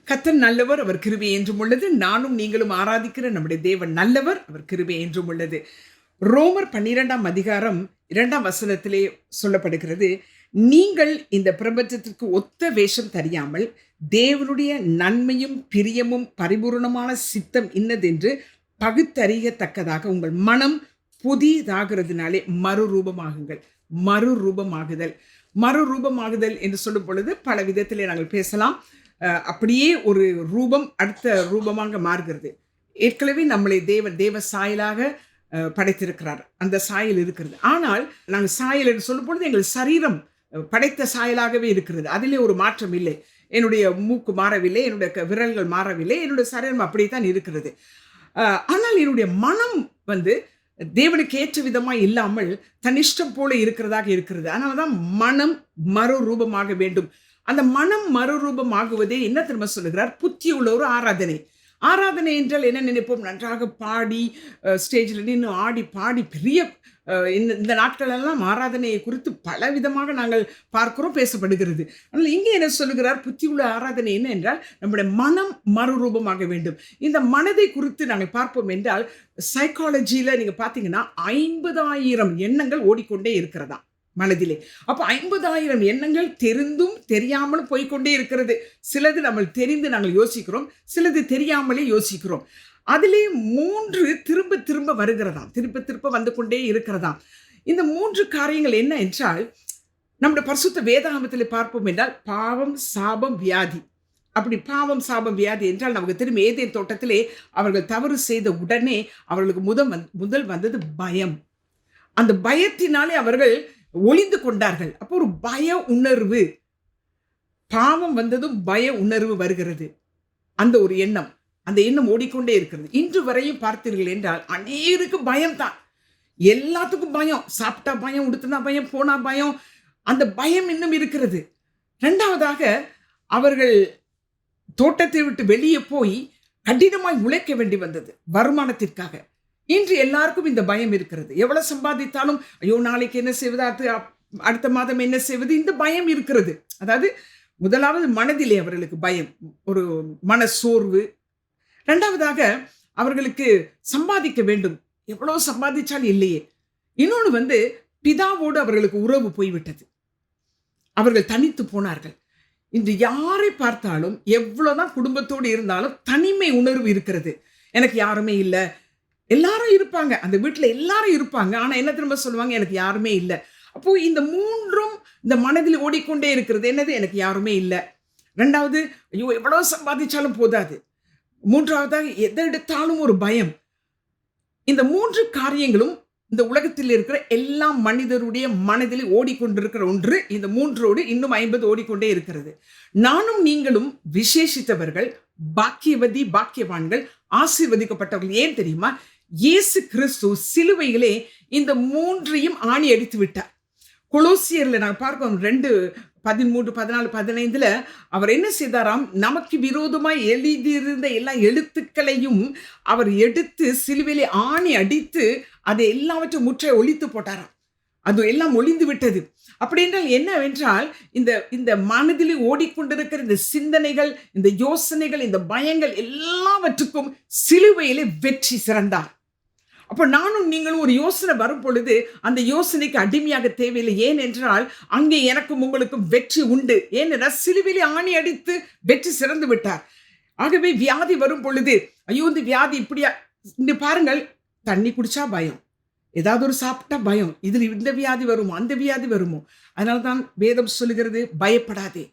கர்த்தர் நல்லவர், அவர் கிருபை என்றும் உள்ளது. நானும் நீங்களும் ஆராதிக்கிற நம்முடைய தேவன் நல்லவர், அவர் கிருபை என்றும் உள்ளது. ரோமர் 12ஆம் அதிகாரம் 2ஆம் வசனத்திலே சொல்லப்படுகிறது, நீங்கள் இந்த பிரபஞ்சத்திற்கு ஒத்த வேஷம் தெரியாமல் தேவனுடைய நன்மையும் பிரியமும் பரிபூர்ணமான சித்தம் இன்னதென்று பகுத்தறியத்தக்கதாக உங்கள் மனம் புதிதாகிறதுனாலே மறுரூபமாகுங்கள். மறுரூபமாகுதல் என்று சொல்லும் பொழுது பல விதத்திலே நாங்கள் பேசலாம். அப்படியே ஒரு ரூபம் அடுத்த ரூபமாக மாறுகிறது. ஏற்கனவே நம்மளை தேவ சாயலாக படைத்திருக்கிறார், அந்த சாயல் இருக்கிறது. ஆனால் நாங்கள் சாயல் என்று சொல்லும் பொழுது எங்கள் சரீரம் படைத்த சாயலாகவே இருக்கிறது. அதிலே ஒரு மாற்றம் இல்லை. என்னுடைய மூக்கு மாறவில்லை, என்னுடைய விரல்கள் மாறவில்லை, என்னுடைய சரீரம் அப்படித்தான் இருக்கிறது. ஆனால் என்னுடைய மனம் தேவனுக்கு ஏற்ற விதமாக இல்லாமல் தன்னிஷ்டம் போல இருக்கிறதாக இருக்கிறது. அதனாலதான் மனம் மறுரூபமாக வேண்டும். அந்த மனம் மறுரூபமாகுவதே என்ன திரும்ப சொல்லுகிறார்? புத்தி உள்ள ஒரு ஆராதனை என்றால் என்ன நினைப்போம்? நன்றாக பாடி ஸ்டேஜில் நின்று ஆடி பாடி பெரிய இந்த நாட்களெல்லாம் ஆராதனையை குறித்து பல விதமாக நாங்கள் பார்க்கிறோம், பேசப்படுகிறது. ஆனால் இங்கே என்ன சொல்லுகிறார்? புத்தி உள்ள ஆராதனை என்ன என்றால் நம்முடைய மனம் மறுரூபமாக வேண்டும். இந்த மனதை குறித்து நாங்கள் பார்ப்போம் என்றால் சைக்காலஜியில் நீங்கள் பார்த்தீங்கன்னா 50,000 எண்ணங்கள் ஓடிக்கொண்டே இருக்கிறதா மனதிலே. அப்போ 50,000 எண்ணங்கள் தெரிந்தும் தெரியாமலும் போய்கொண்டே இருக்கிறது. சிலது நம்ம தெரிந்து நாங்கள் யோசிக்கிறோம், சிலது தெரியாமலே யோசிக்கிறோம். அதிலே 3 திரும்ப திரும்ப வருகிறதாம், திரும்ப வந்து கொண்டே இருக்கிறதாம். இந்த 3 காரியங்கள் என்ன என்றால், நம்முடைய பரிசுத்த வேதாகமத்தில் பார்ப்போம் என்றால் பாவம், சாபம், வியாதி. அப்படி பாவம், சாபம், வியாதி என்றால் நமக்கு தெரியும், ஏதேன் தோட்டத்திலே அவர்கள் தவறு செய்த உடனே அவர்களுக்கு முதல் வந்தது பயம். அந்த பயத்தினாலே அவர்கள் ஒளிந்து கொண்டார்கள். அப்போ ஒரு பய உணர்வு, பாவம் வந்ததும் பய உணர்வு வருகிறது. அந்த ஒரு எண்ணம், அந்த எண்ணம் ஓடிக்கொண்டே இருக்கிறது. இன்று வரையும் பார்த்தீர்கள் என்றால் அநேருக்கு பயம்தான், எல்லாத்துக்கும் பயம். சாப்பிட்டா பயம், உடுத்தினா பயம், போனா பயம், அந்த பயம் இன்னும் இருக்கிறது. இரண்டாவதாக அவர்கள் தோட்டத்தை விட்டு வெளியே போய் கடினமாய் உழைக்க வேண்டி வந்தது வருமானத்திற்காக. இன்று எல்லாருக்கும் இந்த பயம் இருக்கிறது. எவ்வளவு சம்பாதித்தாலும் ஐயோ நாளைக்கு என்ன செய்வது, அடுத்த மாதம் என்ன செய்வது, இந்த பயம் இருக்கிறது. அதாவது முதலாவது மனதிலே அவர்களுக்கு பயம், ஒரு மன சோர்வு. இரண்டாவதாக அவர்களுக்கு சம்பாதிக்க வேண்டும், எவ்வளவு சம்பாதிச்சாலும் இல்லையே. இன்னொன்று பிதாவோடு அவர்களுக்கு உறவு போய்விட்டது, அவர்கள் தனித்து போனார்கள். இன்று யாரை பார்த்தாலும் எவ்வளவுதான் குடும்பத்தோடு இருந்தாலும் தனிமை உணர்வு இருக்கிறது. எனக்கு யாருமே இல்லை. எல்லாரும் இருப்பாங்க, அந்த வீட்டில் எல்லாரும் இருப்பாங்க, ஆனால் என்ன திரும்ப சொல்லுவாங்க? எனக்கு யாருமே இல்லை. அப்போ இந்த 3ம் இந்த மனதில் ஓடிக்கொண்டே இருக்கிறது. என்னது? எனக்கு யாருமே இல்லை. ரெண்டாவது, ஐயோ எவ்வளவு சம்பாதிச்சாலும் போதாது. மூன்றாவதாக எதை எடுத்தாலும் ஒரு பயம். இந்த 3 காரியங்களும் இந்த உலகத்தில் இருக்கிற எல்லா மனிதருடைய மனதில் ஓடிக்கொண்டிருக்கிற ஒன்று. இந்த 3ஓடு இன்னும் 50 ஓடிக்கொண்டே இருக்கிறது. நானும் நீங்களும் விசேஷித்தவர்கள், பாக்கியவான்கள், ஆசீர்வதிக்கப்பட்டவர்கள். ஏன் தெரியுமா? இயேசு கிறிஸ்து சிலுவையிலே இந்த 3ஐயும் ஆணி அடித்து விட்டார். கொலோசியர்ல நான் பார்க்கிறோம் 2:13, 14, 15 அவர் என்ன செய்தாராம்? நமக்கு விரோதமாய் எழுதியிருந்த எல்லா எழுத்துக்களையும் அவர் எடுத்து சிலுவையிலே ஆணி அடித்து அதை எல்லாவற்றையும் முற்றை ஒழித்து போட்டாராம். அது எல்லாம் ஒளிந்து விட்டது. அப்படி என்றால் என்னவென்றால், இந்த மனதில் ஓடிக்கொண்டிருக்கிற இந்த சிந்தனைகள், இந்த யோசனைகள், இந்த பயங்கள் எல்லாவற்றுக்கும் சிலுவையிலே வெற்றி சிறந்தார். அப்போ நானும் நீங்களும் ஒரு யோசனை வரும் பொழுது அந்த யோசனைக்கு அடிமையாக தேவையில்லை. ஏன் என்றால் அங்கே எனக்கும் உங்களுக்கும் வெற்றி உண்டு. ஏனென்றால் சிலுவையிலே ஆணி அடித்து வெற்றி சிறந்து விட்டார். ஆகவே வியாதி வரும் பொழுது ஐயோ இந்த வியாதி இப்படியா, இங்க பாருங்கள், தண்ணி குடிச்சா பயம், ஏதாவது ஒரு சாப்பிட்டா பயம், இதில் இந்த வியாதி வருமோ, அந்த வியாதி வருமோ. அதனால தான் வேதம் சொல்லுகிறது, பயப்படாதே.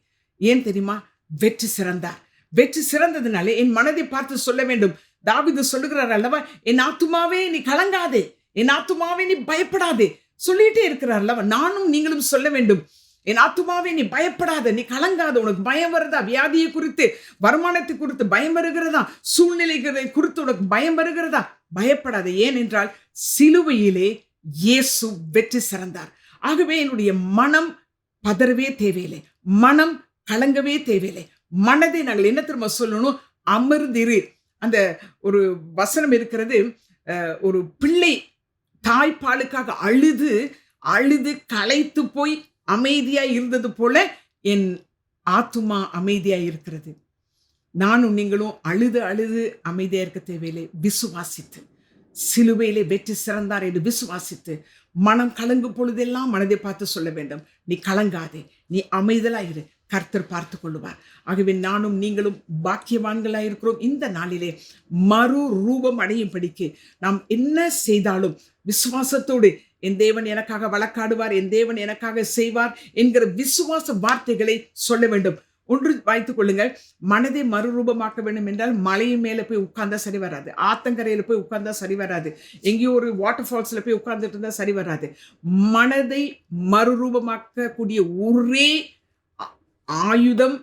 ஏன் தெரியுமா? வெற்றி சிறந்தார். வெற்றி சிறந்ததுனாலே என் மனதை பார்த்து சொல்ல வேண்டும். தாவீது சொல்லுகிறார் அல்லவா, என் ஆத்துமாவே நீ கலங்காதே, என் ஆத்துமாவே நீ பயப்படாதே சொல்லிட்டே இருக்கிறார் அல்லவா. நானும் நீங்களும் சொல்ல வேண்டும், என் ஆத்துமாவே நீ பயப்படாத, நீ கலங்காத. உனக்கு பயம் வருதா? வியாதியை குறித்து, வருமானத்தை குறித்து பயம் வருகிறதா? சூழ்நிலைகளை குறித்து உனக்கு பயம் வருகிறதா? பயப்படாத. ஏன் என்றால் சிலுவையிலே இயேசு வெற்றி சிறந்தார். ஆகவே என்னுடைய மனம் பதறவே தேவையில்லை, மனம் கலங்கவே தேவையில்லை. மனதை நாங்கள் என்ன திரும்ப சொல்லணும்? அமர்ந்திரு. அந்த ஒரு வசனம் இருக்கிறது, ஒரு பிள்ளை தாய்ப்பாலுக்காக அழுது களைத்து போய் அமைதியாய் இருந்தது போல என் ஆத்துமா அமைதியாய் இருக்கிறது. நானும் நீங்களும் அழுது அழுது அமைதியா இருக்க தேவையில்லை. விசுவாசித்து சிலுவையிலே வெற்றி சிறந்தார் என்று விசுவாசித்து மனம் கலங்கும் பொழுதெல்லாம் மனதை பார்த்து சொல்ல வேண்டும், நீ கலங்காதே, நீ அமைதலாயிரு, கர்த்தர் பார்த்து கொள்ளுவார். ஆகவே நானும் நீங்களும் பாக்கியவான்களாயிருக்கிறோம். இந்த நாளிலே மறு ரூபம் அடையும்படிக்கு நாம் என்ன செய்தாலும் விசுவாசத்தோடு என் தேவன் எனக்காக வழக்காடுவார், என் தேவன் எனக்காக செய்வார் என்கிற விசுவாச வார்த்தைகளை சொல்ல வேண்டும். ஒன்று வைத்துக் கொள்ளுங்கள், மனதை மறுரூபமாக்க வேண்டும் என்றால் மலையின் மேல போய் உட்கார்ந்தா சரி வராது, ஆத்தங்கரையில போய் உட்கார்ந்தா சரி வராது, எங்கேயோ ஒரு வாட்டர் ஃபால்ஸ்ல போய் உட்கார்ந்துட்டு இருந்தா சரி வராது. மனதை மறுரூபமாக்கக்கூடிய ஒரே ஆயுதம்,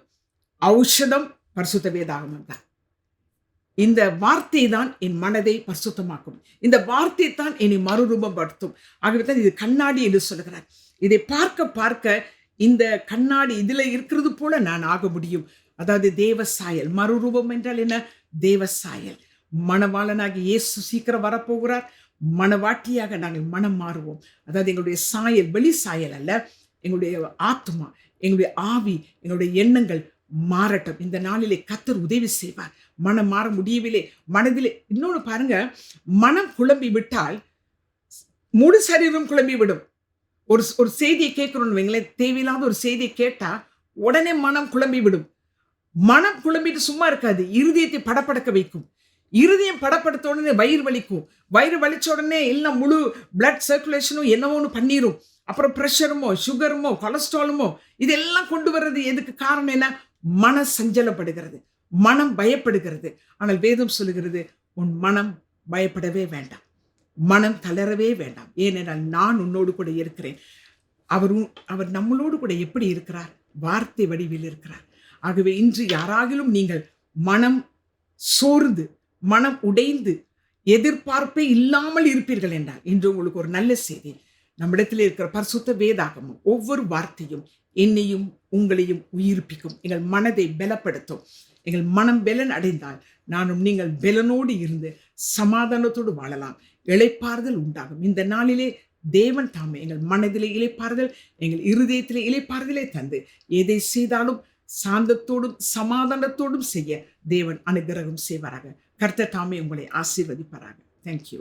ஔஷதம் பரிசுத்த வேதாகமம் தான். இந்த வார்த்தை தான் என் மனதை பரிசுத்தமாக்கும். இந்த வார்த்தை தான் என்னை மறுரூபப்படுத்தும். ஆகவே தான் இது கண்ணாடி என்று சொல்லுகிறார். இதை பார்க்க பார்க்க இந்த கண்ணாடி இதுல இருக்கிறது போல நான் ஆக முடியும். அதாவது தேவ சாயல். மறுரூபம் என்றால் என்ன? தேவ சாயல். மணவாளனாகி இயேசு சீக்கிரம் வரப்போகிறார். மணவாட்டியாக நாங்கள் மனம் மாறுவோம். அதாவது எங்களுடைய சாயல் வெளி சாயல் அல்ல, எங்களுடைய ஆத்மா, எங்களுடைய ஆவி, எங்களுடைய எண்ணங்கள் மாறட்டும். இந்த நாளிலே கர்த்தர் உதவி செய்வார். மனம் மாற முடியவில்லை, மனதிலே இன்னொன்று பாருங்க, மனம் குழம்பி விட்டால் முழு சரீரம் குழம்பி விடும். ஒரு செய்தியை கேட்கிறோம் வைங்களேன், தேவையில்லாத ஒரு செய்தியை கேட்டா உடனே மனம் குழம்பி விடும். மனம் குழம்பிட்டு சும்மா இருக்காது, இருதயத்தை படப்படக்க வைக்கும். இருதயம் படப்படுத்த உடனே வயிறு வலிக்கும், வயிறு வலிச்ச உடனே எல்லாம் முழு பிளட் சர்க்குலேஷனும் என்னவோன்னு பண்ணிரும். அப்புறம் பிரஷருமோ சுகருமோ கொலஸ்ட்ராலுமோ இதெல்லாம் கொண்டு வர்றது எதுக்கு காரணம் என்ன? மன சஞ்சலப்படுகிறது, மனம் பயப்படுகிறது. ஆனால் வேதம் சொல்லுகிறது, உன் மனம் பயப்படவே வேண்டாம், மனம் தளரவே வேண்டாம், ஏனென்றால் நான் உன்னோடு கூட இருக்கிறேன். அவர் நம்மளோடு கூட எப்படி இருக்கிறார்? வார்த்தை வடிவில் இருக்கிறார். ஆகவே இன்று யாராகிலும் நீங்கள் மனம் சோர்ந்து மனம் உடைந்து எதிர்பார்ப்பே இல்லாமல் இருப்பீர்கள் என்றால் இன்று உங்களுக்கு ஒரு நல்ல செய்தி. நம்மிடத்தில் இருக்கிற பரிசுத்த வேதாகமும் ஒவ்வொரு வார்த்தையும் என்னையும் உங்களையும் உயிர்ப்பிக்கும், எங்கள் மனதை பலப்படுத்தும். எங்கள் மனம் பலன் அடைந்தால் நானும் நீங்கள் பலனோடு இருந்து சமாதானத்தோடு வாழலாம், இளைப்பாறுதல் உண்டாகும். இந்த நாளிலே தேவன் தாமே எங்கள் மனதிலே இளைப்பாறுதல், எங்கள் இருதயத்திலே இளைப்பாறுதலை தந்து எதை செய்தாலும் சாந்தத்தோடும் சமாதானத்தோடும் செய்ய தேவன் அனுகிரகம் செய்வாராக. கர்த்தர் தாமே உங்களை ஆசீர்வதிப்பாராக. தேங்க்யூ.